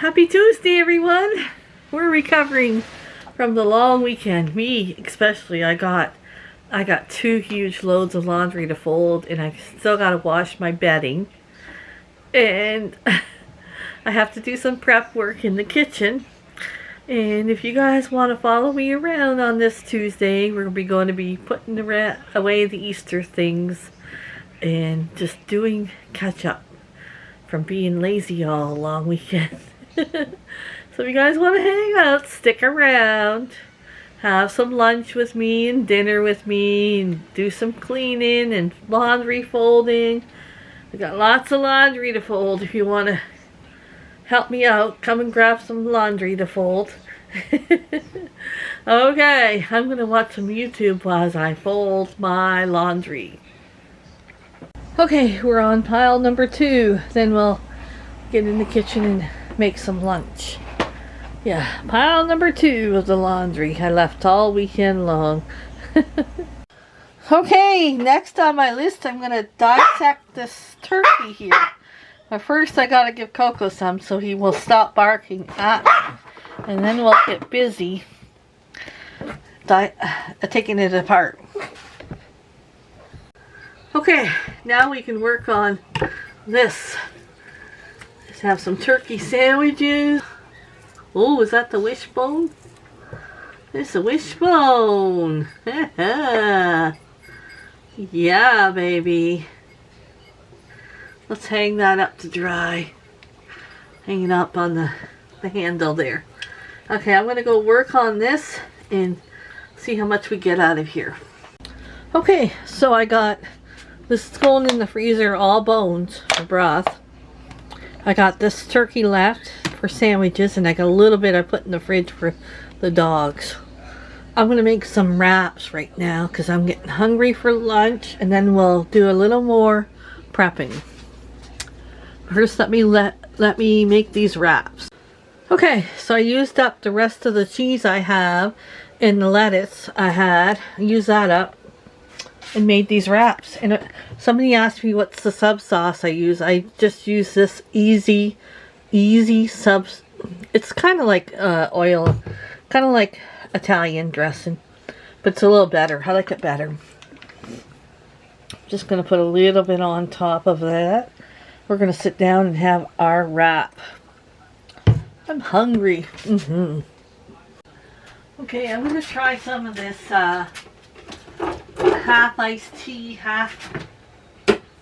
Happy Tuesday, everyone. We're recovering from the long weekend. Me especially. I got 2 huge loads of laundry to fold, and I still got to wash my bedding. And I have to do some prep work in the kitchen. And if you guys want to follow me around on this Tuesday, we're going to be putting away the Easter things and just doing catch up from being lazy all long weekend. So if you guys want to hang out, stick around, have some lunch with me and dinner with me, and do some cleaning and laundry folding. I got lots of laundry to fold. If you want to help me out, come and grab some laundry to fold. Okay, I'm going to watch some YouTube while I fold my laundry. Okay, we're on pile number 2. Then we'll get in the kitchen and make some lunch. Yeah, pile number 2 of the laundry I left all weekend long. Okay, next on my list, I'm going to dissect this turkey here. But first I got to give Coco some so he will stop barking at me. And then we'll get busy taking it apart. Okay, now we can work on this. Let's have some turkey sandwiches. Oh, is that the wishbone? It's a wishbone. Yeah, baby. Let's hang that up to dry. Hang it up on the handle there. Okay, I'm going to go work on this and see how much we get out of here. Okay, so I got this is going in the freezer, all bones for broth. I got this turkey left for sandwiches, and I got a little bit I put in the fridge for the dogs. I'm going to make some wraps right now because I'm getting hungry for lunch, and then we'll do a little more prepping. First, let me make these wraps. Okay, so I used up the rest of the cheese I have and the lettuce I had. I used that up and made these wraps. And somebody asked me what's the sub sauce I use. I just use this easy sub. It's kind of like oil, kind of like Italian dressing, but it's a little better. I like it better. Just going to put a little bit on top of that. We're going to sit down and have our wrap. I'm hungry. Okay, I'm going to try some of this half iced tea,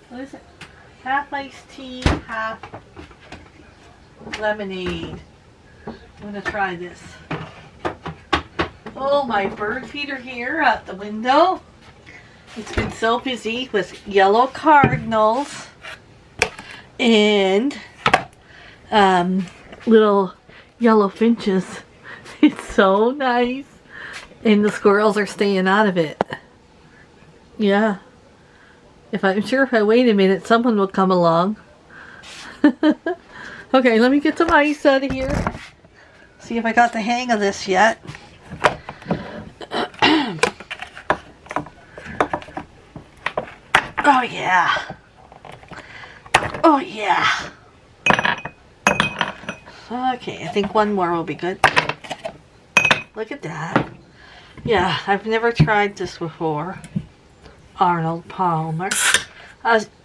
what is it? Half iced tea, half lemonade. I'm going to try this. Oh, my bird feeder here at the window. It's been so busy with yellow cardinals and little yellow finches. It's so nice. And the squirrels are staying out of it. Yeah. I'm sure if I wait a minute, someone will come along. Okay, let me get some ice out of here. See if I got the hang of this yet. Oh yeah. Oh yeah. Okay, I think one more will be good. Look at that. Yeah, I've never tried this before. Arnold Palmer.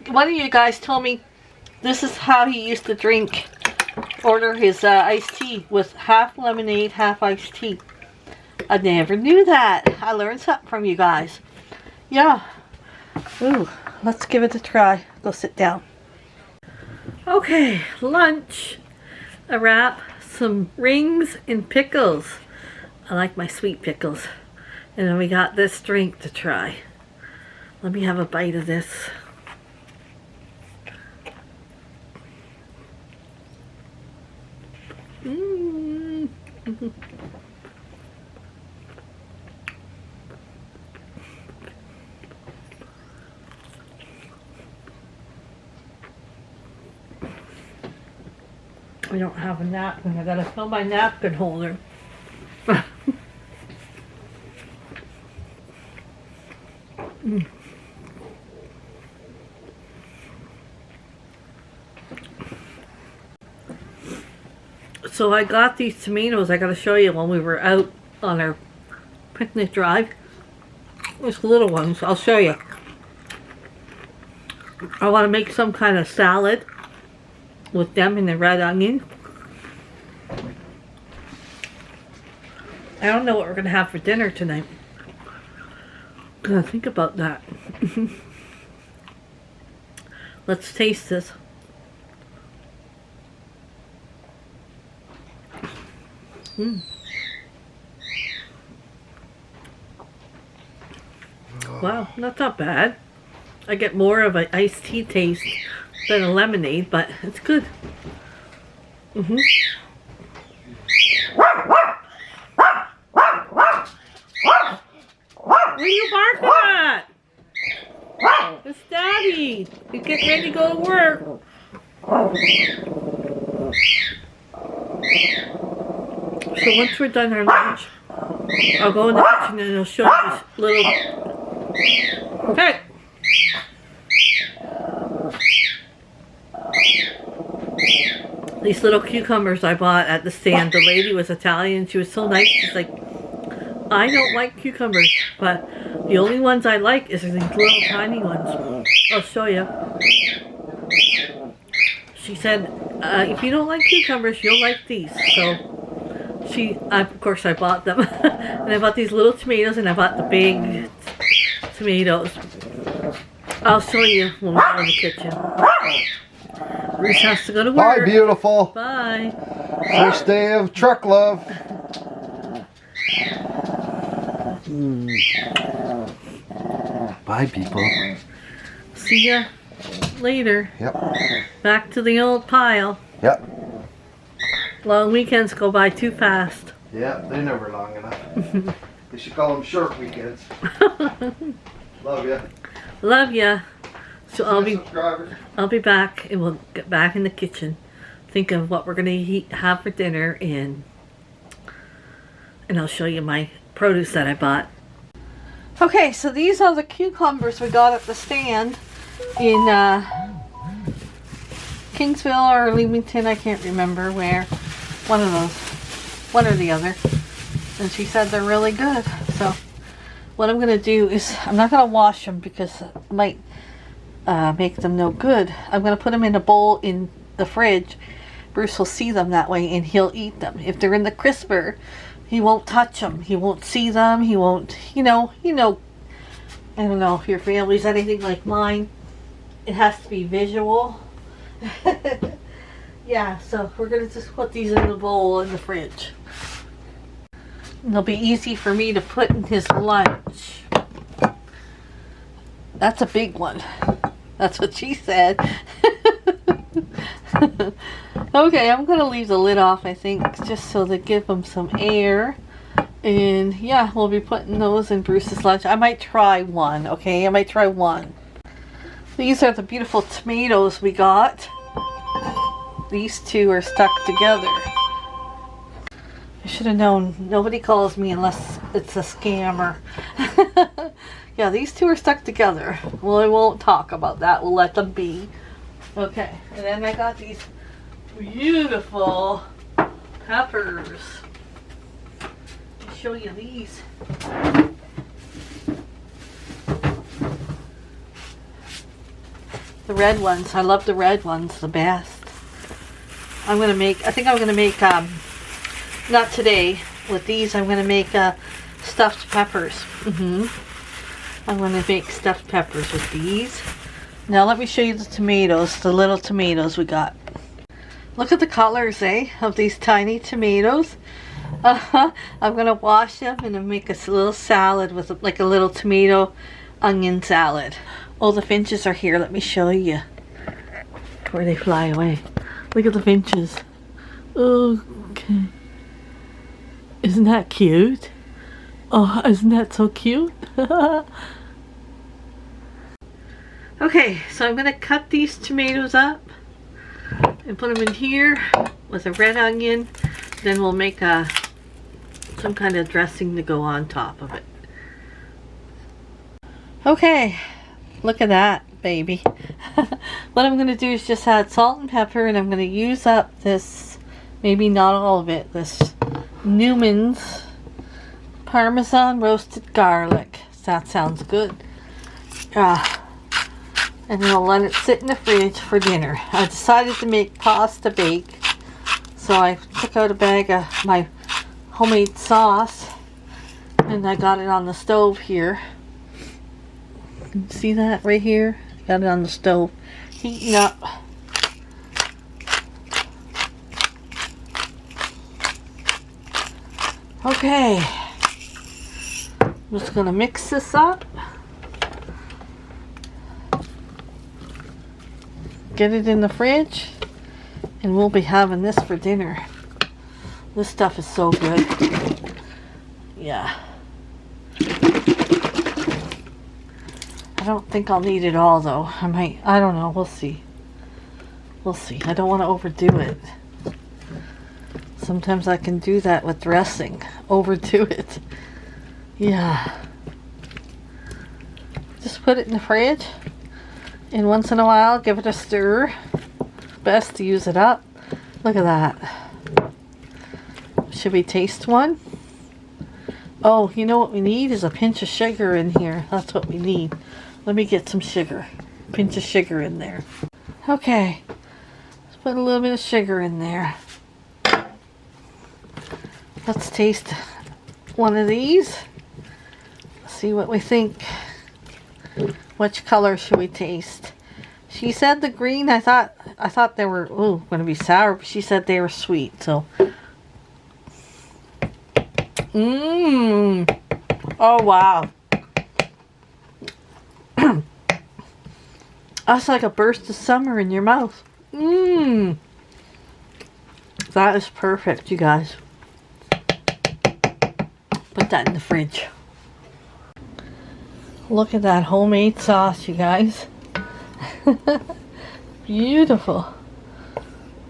One of you guys told me this is how he used to order his iced tea with half lemonade, half iced tea. I never knew that. I learned something from you guys. Yeah. Ooh, let's give it a try. Go sit down. Okay, lunch. A wrap, some rings and pickles. I like my sweet pickles. And then we got this drink to try. Let me have a bite of this. I don't have a napkin. I gotta fill my napkin holder. So I got these tomatoes. I got to show you when we were out on our picnic drive. These little ones. I'll show you. I want to make some kind of salad with them and the red onion. I don't know what we're going to have for dinner tonight. I'm going to think about that. Let's taste this. Wow, that's not bad. I get more of an iced tea taste than a lemonade, but it's good. What are you barking at? It's Daddy. He's getting ready to go to work. So once we're done our lunch, I'll go in the kitchen and I'll show you this little... Hey! These little cucumbers I bought at the stand. The lady was Italian. She was so nice. She's like, I don't like cucumbers, but the only ones I like is these little tiny ones. I'll show you. She said, if you don't like cucumbers, you'll like these. So of course I bought them. And I bought these little tomatoes and I bought the big tomatoes. I'll show you when we're in the kitchen. Bruce has to go to work. Bye, beautiful. Bye. First day of truck love. Bye, people. See ya later. Yep. Back to the old pile. Yep. Long weekends go by too fast. Yep, they're never long enough. They should call them short weekends. Love ya. Love ya. So Subscribers. I'll be back and we'll get back in the kitchen. Think of what we're gonna have for dinner and I'll show you my produce that I bought. Okay, so these are the cucumbers we got at the stand in Kingsville or Leamington, I can't remember where. One of those. One or the other. And she said they're really good. So what I'm going to do is, I'm not going to wash them because it might make them no good. I'm going to put them in a bowl in the fridge. Bruce will see them that way and he'll eat them. If they're in the crisper, he won't touch them. He won't see them. He won't, you know, I don't know if your family's anything like mine. It has to be visual. Yeah, so we're going to just put these in the bowl in the fridge. And they'll be easy for me to put in his lunch. That's a big one. That's what she said. Okay, I'm going to leave the lid off, I think, just so to give them some air. And yeah, we'll be putting those in Bruce's lunch. I might try one, okay? I might try one. These are the beautiful tomatoes we got. These two are stuck together. I should have known. Nobody calls me unless it's a scammer. Yeah, these two are stuck together. Well, I won't talk about that. We'll let them be. Okay, and then I got these beautiful peppers. I'll show you these. The red ones. I love the red ones the best. I think I'm gonna make, not today, with these, I'm gonna make stuffed peppers. I'm gonna make stuffed peppers with these. Now let me show you the tomatoes, the little tomatoes we got. Look at the colors, of these tiny tomatoes. I'm gonna wash them and then make a little salad with like a little tomato onion salad. Oh, the finches are here. Let me show you before they fly away. Look at the finches. Okay. Isn't that cute? Oh, isn't that so cute? Okay, so I'm going to cut these tomatoes up and put them in here with a red onion. Then we'll make some kind of dressing to go on top of it. Okay, look at that, baby. What I'm going to do is just add salt and pepper, and I'm going to use up this maybe not all of it, this Newman's Parmesan roasted garlic. That sounds good. And then I'll let it sit in the fridge for dinner. I decided to make pasta bake, so I took out a bag of my homemade sauce and I got it on the stove here. See that right here? Got it on the stove, heating up. Okay, I'm just gonna mix this up. Get it in the fridge, and we'll be having this for dinner. This stuff is so good. Yeah. I don't think I'll need it all though. I don't know, we'll see. We'll see. I don't want to overdo it. Sometimes I can do that with dressing. Overdo it. Yeah. Just put it in the fridge. And once in a while, give it a stir. Best to use it up. Look at that. Should we taste one? Oh, you know what we need is a pinch of sugar in here. That's what we need. Let me get some sugar. Pinch of sugar in there. Okay. Let's put a little bit of sugar in there. Let's taste one of these. See what we think. Which color should we taste? She said the green. I thought they were going to be sour, but she said they were sweet. So, oh wow, that's like a burst of summer in your mouth. That is perfect, you guys. Put that in the fridge. Look at that homemade sauce, you guys. Beautiful.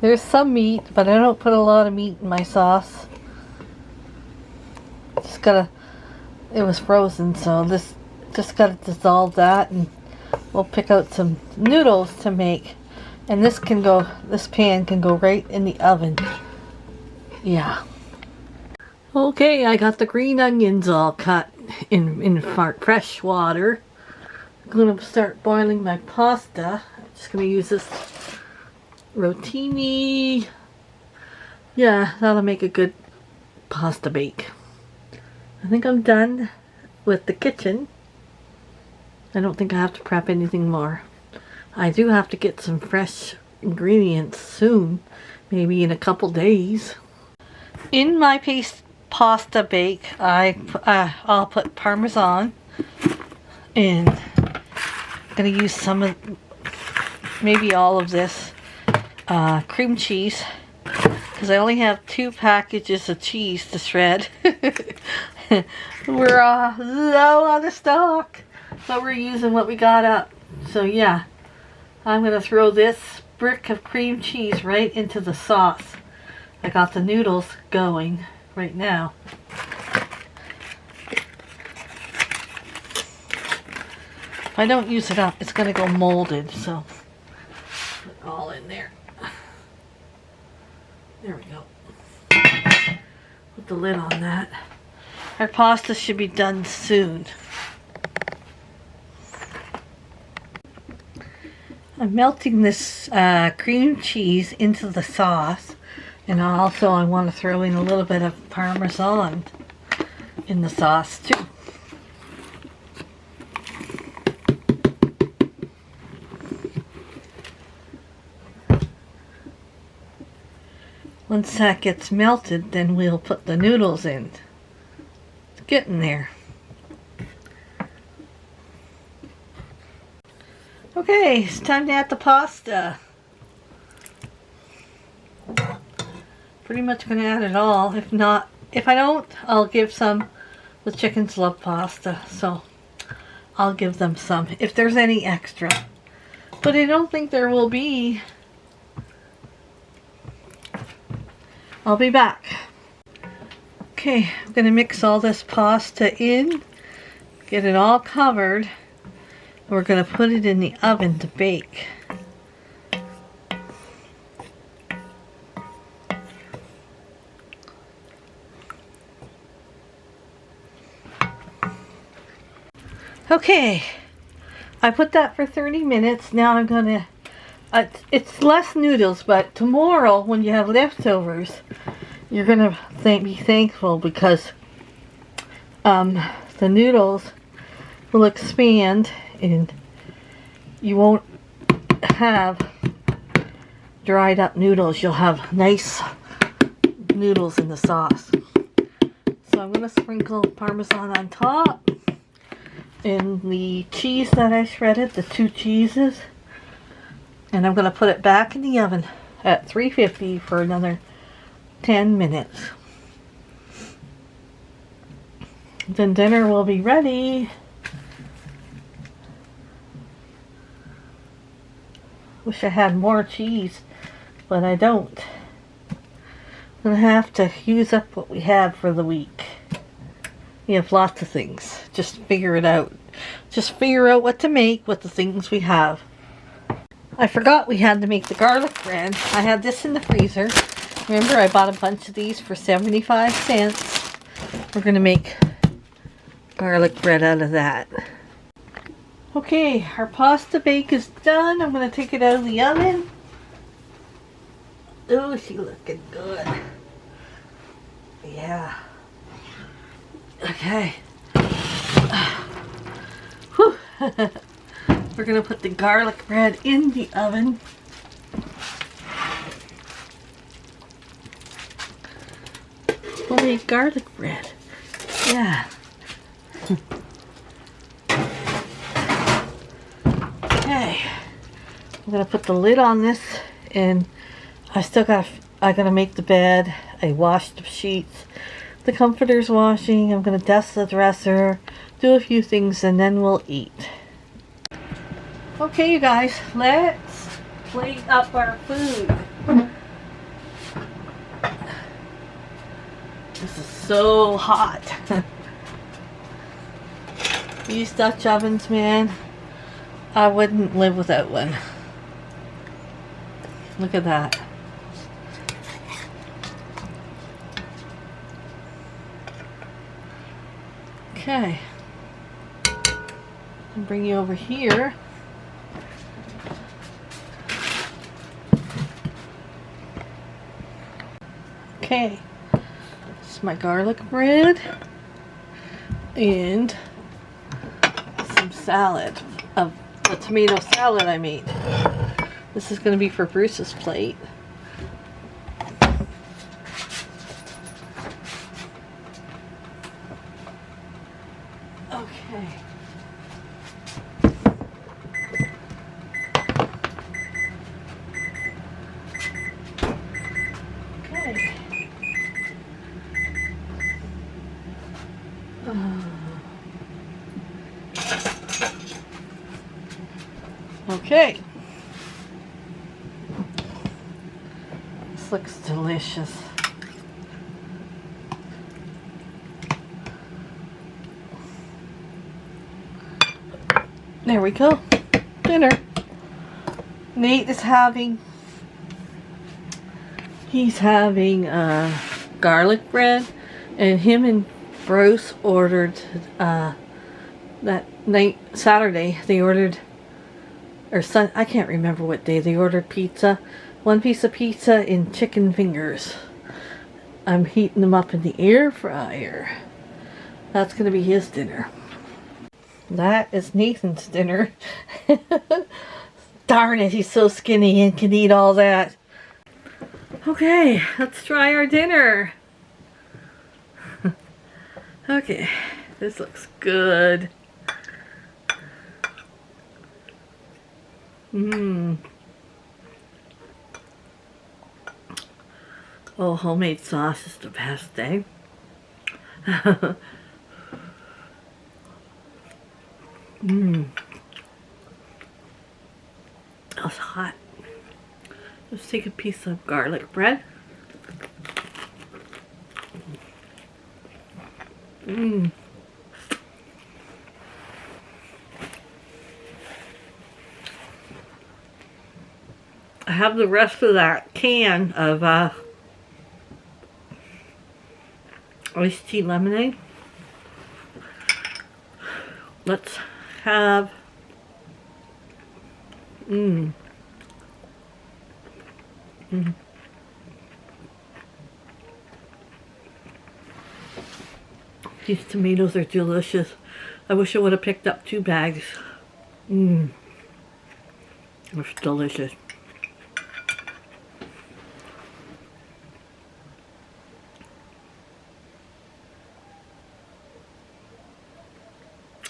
There's some meat, but I don't put a lot of meat in my sauce. It was frozen, so this just gotta dissolve that, and we'll pick out some noodles to make. And this pan can go right in the oven. Yeah. Okay, I got the green onions all cut in fresh water. I'm going to start boiling my pasta. I'm just going to use this rotini. Yeah, that'll make a good pasta bake. I think I'm done with the kitchen. I don't think I have to prep anything more. I do have to get some fresh ingredients soon, maybe in a couple days. In my pasta bake, I'll put Parmesan, and I'm going to use some of, maybe all of this cream cheese, because I only have 2 packages of cheese to shred. We're low on the stock, so we're using what we got up. So yeah, I'm going to throw this brick of cream cheese right into the sauce. I got the noodles going right now. If I don't use it up, it's going to go molded, so put it all in there. There we go. Put the lid on that. Our pasta should be done soon. I'm melting this cream cheese into the sauce, and also I want to throw in a little bit of Parmesan in the sauce too. Once that gets melted, then we'll put the noodles in. It's getting there. Okay, it's time to add the pasta. Pretty much going to add it all. If I don't, I'll give some. The chickens love pasta, so I'll give them some if there's any extra. But I don't think there will be. I'll be back. Okay, I'm going to mix all this pasta in, get it all covered. We're going to put it in the oven to bake. Okay, I put that for 30 minutes. Now I'm gonna, it's less noodles, but tomorrow when you have leftovers, you're gonna be thankful because the noodles will expand and you won't have dried up noodles. You'll have nice noodles in the sauce. So I'm gonna sprinkle Parmesan on top and the cheese that I shredded, the 2 cheeses, and I'm gonna put it back in the oven at 350 for another 10 minutes. Then dinner will be ready. Wish I had more cheese, but I don't. I'm gonna have to use up what we have for the week. We have lots of things. Just figure it out. Just figure out what to make with the things we have. I forgot we had to make the garlic bread. I had this in the freezer. Remember, I bought a bunch of these for 75 cents. We're gonna make garlic bread out of that. Okay, our pasta bake is done. I'm gonna take it out of the oven. Oh, she's looking good. Yeah. Okay. Whew. We're gonna put the garlic bread in the oven. Homemade garlic bread. Yeah. Okay. I'm gonna put the lid on this, and I gotta make the bed. I washed the sheets. The comforter's washing. I'm gonna dust the dresser, do a few things, and then we'll eat. Okay, you guys, let's plate up our food. This is so hot. These Dutch ovens, man, I wouldn't live without one. Look at that. Okay, I'll bring you over here. Okay, this is my garlic bread and some salad, of the tomato salad I made. This is going to be for Bruce's plate. Okay. Okay. Okay. This looks delicious. There we go. Dinner. Nate is having, he's having garlic bread, and him and Bruce ordered that night, Saturday, they ordered, or I can't remember what day, they ordered pizza. 1 piece of pizza and chicken fingers. I'm heating them up in the air fryer. That's going to be his dinner. That is Nathan's dinner. Darn it, he's so skinny and can eat all that. Okay, let's try our dinner. Okay, this looks good. Oh, homemade sauce is the best, eh? That's hot. Let's take a piece of garlic bread. I have the rest of that can of iced tea lemonade. Let's have these tomatoes are delicious. I wish I would have picked up 2 bags. It's delicious.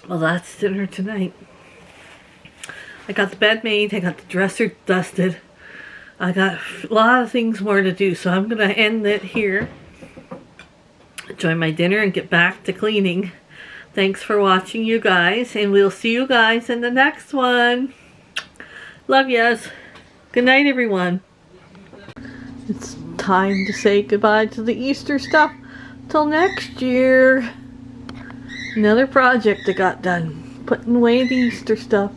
Well, that's dinner tonight. I got the bed made. I got the dresser dusted. I got a lot of things more to do, so I'm going to end it here. Enjoy my dinner and get back to cleaning. Thanks for watching, you guys, and we'll see you guys in the next one. Love yas. Good night, everyone. It's time to say goodbye to the Easter stuff. Till next year. Another project that got done. Putting away the Easter stuff.